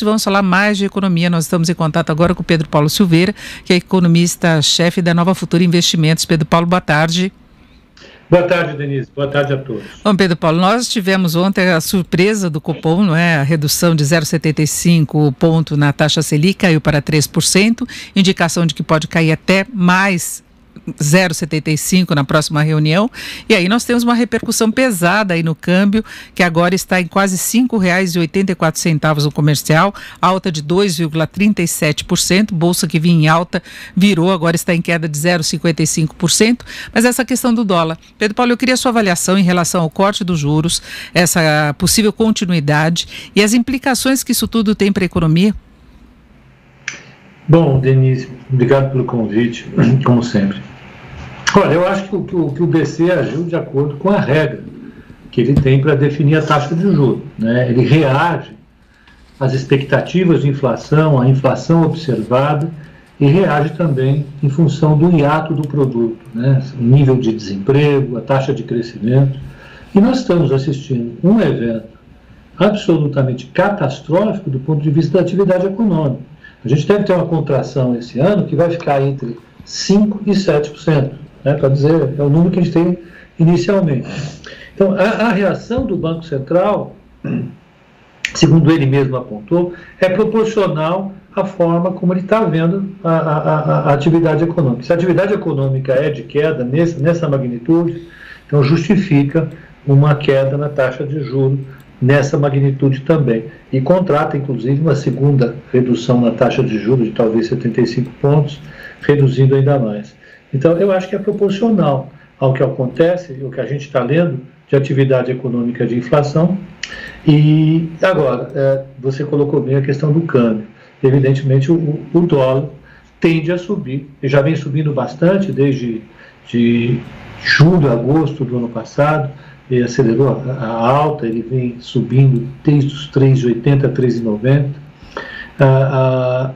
e vamos falar mais de economia. Nós estamos em contato agora com o Pedro Paulo Silveira, que é economista-chefe da Nova Futura Investimentos. Pedro Paulo, boa tarde. Boa tarde, Denise. Boa tarde a todos. Bom, Pedro Paulo, nós tivemos ontem a surpresa do Copom, não é? A redução de 0,75 ponto na taxa Selic, caiu para 3%, indicação de que pode cair até mais 0,75 na próxima reunião, e aí nós temos uma repercussão pesada aí no câmbio, que agora está em quase R$ 5,84 no comercial, alta de 2,37%, bolsa que vinha em alta, virou, agora está em queda de 0,55%, mas essa questão do dólar. Pedro Paulo, eu queria a sua avaliação em relação ao corte dos juros, essa possível continuidade e as implicações que isso tudo tem para a economia. Bom, Denise, obrigado pelo convite, como sempre. Olha, eu acho que o BC agiu de acordo com a regra que ele tem para definir a taxa de juros, né? Ele reage às expectativas de inflação, à inflação observada, e reage também em função do hiato do produto, né? O nível de desemprego, a taxa de crescimento. E nós estamos assistindo um evento absolutamente catastrófico do ponto de vista da atividade econômica. A gente deve ter uma contração esse ano que vai ficar entre 5% e 7%, né, para dizer, é o número que a gente tem inicialmente. Então, a reação do Banco Central, segundo ele mesmo apontou, é proporcional à forma como ele está vendo a atividade econômica. Se a atividade econômica é de queda nessa magnitude, então justifica uma queda na taxa de juros nessa magnitude também. E contrata, inclusive, uma segunda redução na taxa de juros de talvez 75 pontos, reduzindo ainda mais. Então, eu acho que é proporcional ao que acontece, o que a gente está lendo de atividade econômica de inflação. E agora, você colocou bem a questão do câmbio. Evidentemente, o dólar tende a subir, e já vem subindo bastante desde julho, agosto do ano passado. Ele acelerou a alta, ele vem subindo desde os 3,80 a 3,90,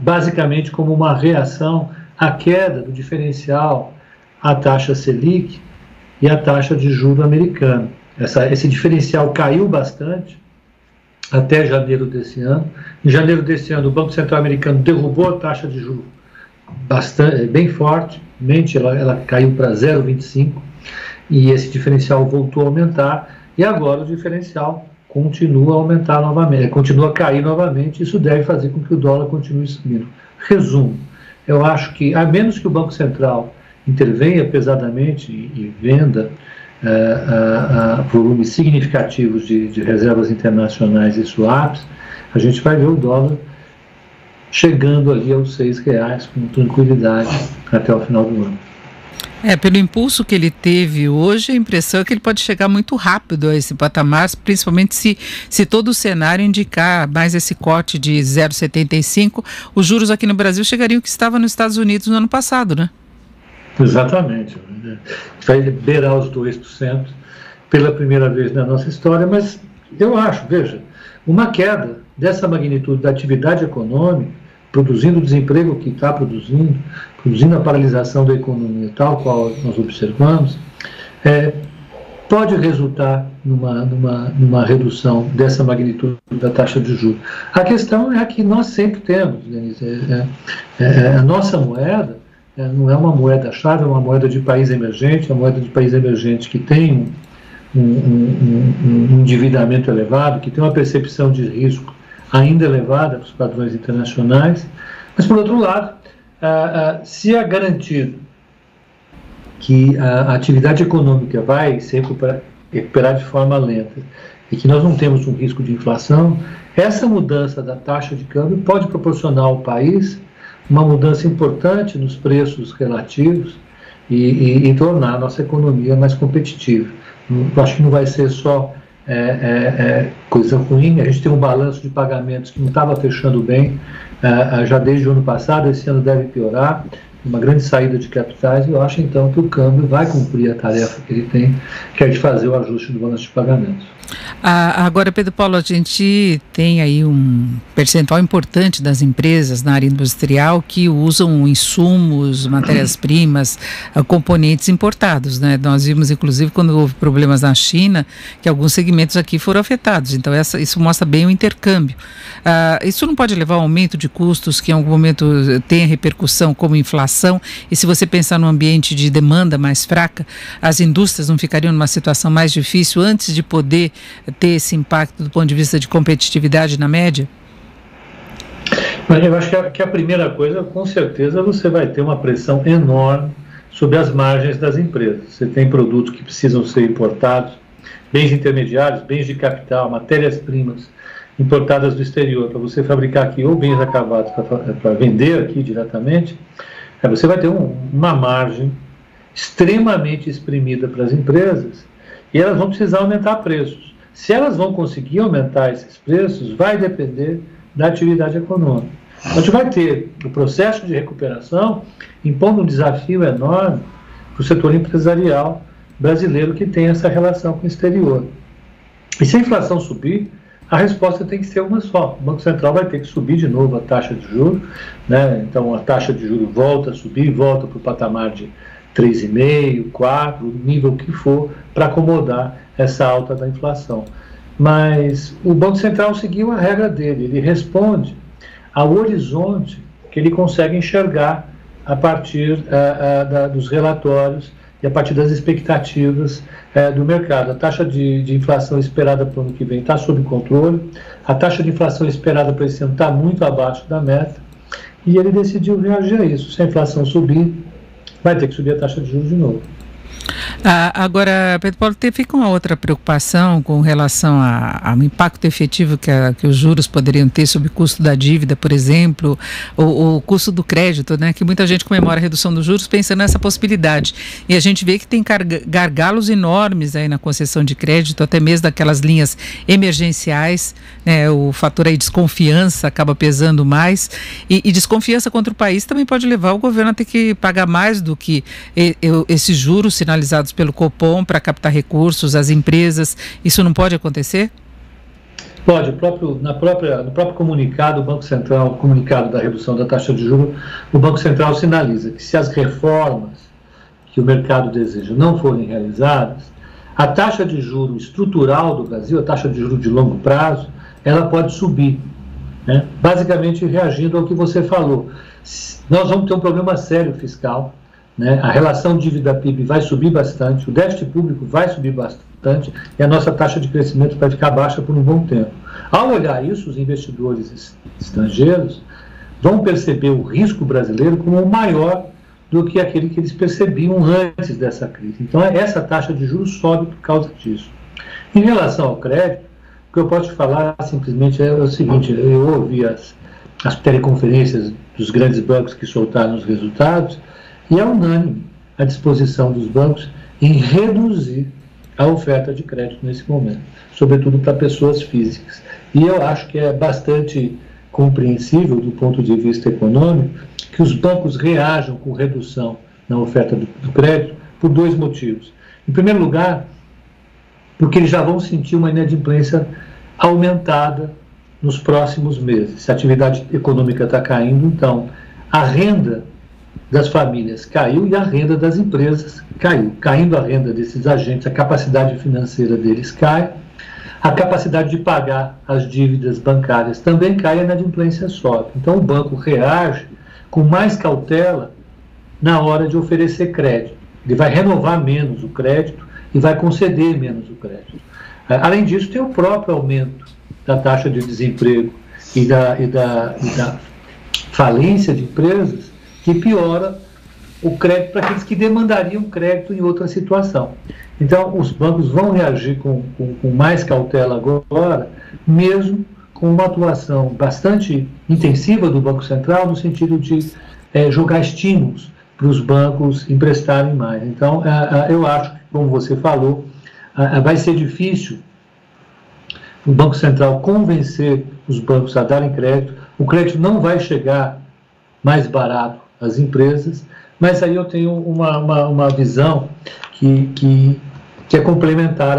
basicamente como uma reação à queda do diferencial à taxa Selic e à taxa de juros americana. Esse diferencial caiu bastante até janeiro desse ano. Em janeiro desse ano, o Banco Central americano derrubou a taxa de juros bem fortemente, ela caiu para 0,25%. E esse diferencial voltou a aumentar, e agora o diferencial continua a aumentar novamente, continua a cair novamente. Isso deve fazer com que o dólar continue subindo. Resumo, eu acho que, a menos que o Banco Central intervenha pesadamente e venda volumes significativos de reservas internacionais e swaps, a gente vai ver o dólar chegando ali aos R$6 com tranquilidade até o final do ano. Pelo impulso que ele teve hoje, a impressão é que ele pode chegar muito rápido a esse patamar, principalmente se todo o cenário indicar mais esse corte de 0,75, os juros aqui no Brasil chegariam que estava nos Estados Unidos no ano passado, né? Exatamente. Vai beirar os 2% pela primeira vez na nossa história, mas eu acho, veja, uma queda dessa magnitude da atividade econômica, produzindo o desemprego que está produzindo a paralisação da economia tal qual nós observamos, pode resultar numa redução dessa magnitude da taxa de juros. A questão é que nós sempre temos, Denise, a nossa moeda não é uma moeda-chave, é uma moeda de país emergente, é uma moeda de país emergente que tem um endividamento elevado, que tem uma percepção de risco ainda elevada para os padrões internacionais, mas, por outro lado, se é garantido que a atividade econômica vai se recuperar de forma lenta e que nós não temos um risco de inflação, essa mudança da taxa de câmbio pode proporcionar ao país uma mudança importante nos preços relativos e tornar a nossa economia mais competitiva. Eu acho que não vai ser só coisa ruim. A gente tem um balanço de pagamentos que não estava fechando bem já desde o ano passado, esse ano deve piorar. uma grande saída de capitais, e eu acho então que o câmbio vai cumprir a tarefa que ele tem, que é de fazer o ajuste do balanço de pagamentos. Agora, Pedro Paulo, a gente tem aí um percentual importante das empresas na área industrial que usam insumos, matérias-primas, componentes importados, né? Nós vimos, inclusive, quando houve problemas na China, que alguns segmentos aqui foram afetados. Então, isso mostra bem o intercâmbio. Isso não pode levar a um aumento de custos que, em algum momento, tenha repercussão como inflação? E se você pensar num ambiente de demanda mais fraca, as indústrias não ficariam numa situação mais difícil antes de poder ter esse impacto do ponto de vista de competitividade na média? Eu acho que a primeira coisa, com certeza, você vai ter uma pressão enorme sobre as margens das empresas. Você tem produtos que precisam ser importados, bens intermediários, bens de capital, matérias-primas importadas do exterior, para você fabricar aqui ou bens acabados para vender aqui diretamente, você vai ter uma margem extremamente exprimida para as empresas e elas vão precisar aumentar preços. Se elas vão conseguir aumentar esses preços, vai depender da atividade econômica. A gente vai ter o processo de recuperação impondo um desafio enorme para o setor empresarial brasileiro que tem essa relação com o exterior. E se a inflação subir, a resposta tem que ser uma só. O Banco Central vai ter que subir de novo a taxa de juros, né? Então a taxa de juros volta a subir, volta para o patamar de 3,5%, 4%, o nível que for, para acomodar essa alta da inflação. Mas o Banco Central seguiu a regra dele, ele responde ao horizonte que ele consegue enxergar a partir dos relatórios e a partir das expectativas do mercado. A taxa de inflação esperada para o ano que vem está sob controle, a taxa de inflação esperada para esse ano está muito abaixo da meta, e ele decidiu reagir a isso. Se a inflação subir, vai ter que subir a taxa de juros de novo. Agora, Pedro Paulo, fica uma outra preocupação com relação ao impacto efetivo que os juros poderiam ter sobre o custo da dívida, por exemplo, o custo do crédito, né? Que muita gente comemora a redução dos juros pensando nessa possibilidade. E a gente vê que tem gargalos enormes aí na concessão de crédito, até mesmo daquelas linhas emergenciais, né? O fator aí desconfiança acaba pesando mais. E desconfiança contra o país também pode levar o governo a ter que pagar mais do que esses juros sinalizados pelo Copom para captar recursos, as empresas. Isso não pode acontecer? Pode. No próprio comunicado, o Banco Central, comunicado da redução da taxa de juros, o Banco Central sinaliza que se as reformas que o mercado deseja não forem realizadas, a taxa de juros estrutural do Brasil, a taxa de juros de longo prazo, ela pode subir, né? Basicamente reagindo ao que você falou. Nós vamos ter um problema sério fiscal, né? A relação dívida-PIB vai subir bastante, o déficit público vai subir bastante e a nossa taxa de crescimento vai ficar baixa por um bom tempo. Ao olhar isso, os investidores estrangeiros vão perceber o risco brasileiro como maior do que aquele que eles percebiam antes dessa crise. Então, essa taxa de juros sobe por causa disso. Em relação ao crédito, o que eu posso te falar simplesmente é o seguinte: eu ouvi as teleconferências dos grandes bancos que soltaram os resultados, e é unânime a disposição dos bancos em reduzir a oferta de crédito nesse momento, sobretudo para pessoas físicas. E eu acho que é bastante compreensível, do ponto de vista econômico, que os bancos reajam com redução na oferta do crédito por dois motivos. Em primeiro lugar, porque eles já vão sentir uma inadimplência aumentada nos próximos meses. Se a atividade econômica está caindo, então a renda das famílias caiu e a renda das empresas caiu. Caindo a renda desses agentes, a capacidade financeira deles cai, a capacidade de pagar as dívidas bancárias também cai e a inadimplência sobe. Então o banco reage com mais cautela na hora de oferecer crédito. Ele vai renovar menos o crédito e vai conceder menos o crédito. Além disso, tem o próprio aumento da taxa de desemprego e da falência de empresas, que piora o crédito para aqueles que demandariam crédito em outra situação. Então, os bancos vão reagir com mais cautela agora, mesmo com uma atuação bastante intensiva do Banco Central, no sentido de jogar estímulos para os bancos emprestarem mais. Então, eu acho que, como você falou, vai ser difícil o Banco Central convencer os bancos a darem crédito. O crédito não vai chegar mais barato as empresas, mas aí eu tenho uma visão que é complementar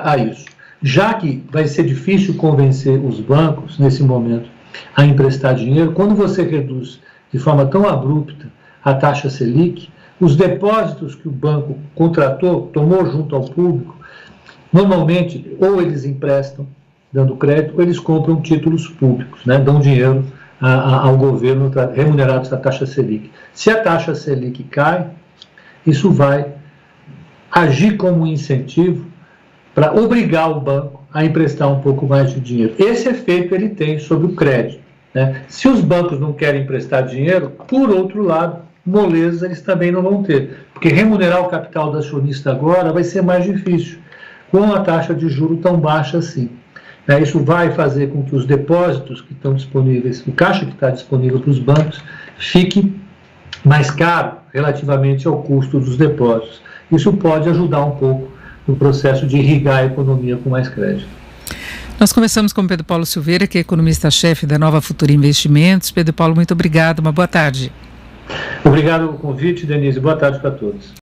a isso. Já que vai ser difícil convencer os bancos, nesse momento, a emprestar dinheiro, quando você reduz de forma tão abrupta a taxa Selic, os depósitos que o banco contratou, tomou junto ao público, normalmente, ou eles emprestam, dando crédito, ou eles compram títulos públicos, né, dão dinheiro ao governo remunerados da taxa Selic. Se a taxa Selic cai, isso vai agir como um incentivo para obrigar o banco a emprestar um pouco mais de dinheiro. Esse efeito ele tem sobre o crédito, né? Se os bancos não querem emprestar dinheiro, por outro lado, molezas eles também não vão ter, porque remunerar o capital do acionista agora vai ser mais difícil, com a taxa de juros tão baixa assim. Isso vai fazer com que os depósitos que estão disponíveis, o caixa que está disponível para os bancos, fique mais caro relativamente ao custo dos depósitos. Isso pode ajudar um pouco no processo de irrigar a economia com mais crédito. Nós conversamos com Pedro Paulo Silveira, que é economista-chefe da Nova Futura Investimentos. Pedro Paulo, muito obrigado, uma boa tarde. Obrigado pelo convite, Denise. Boa tarde para todos.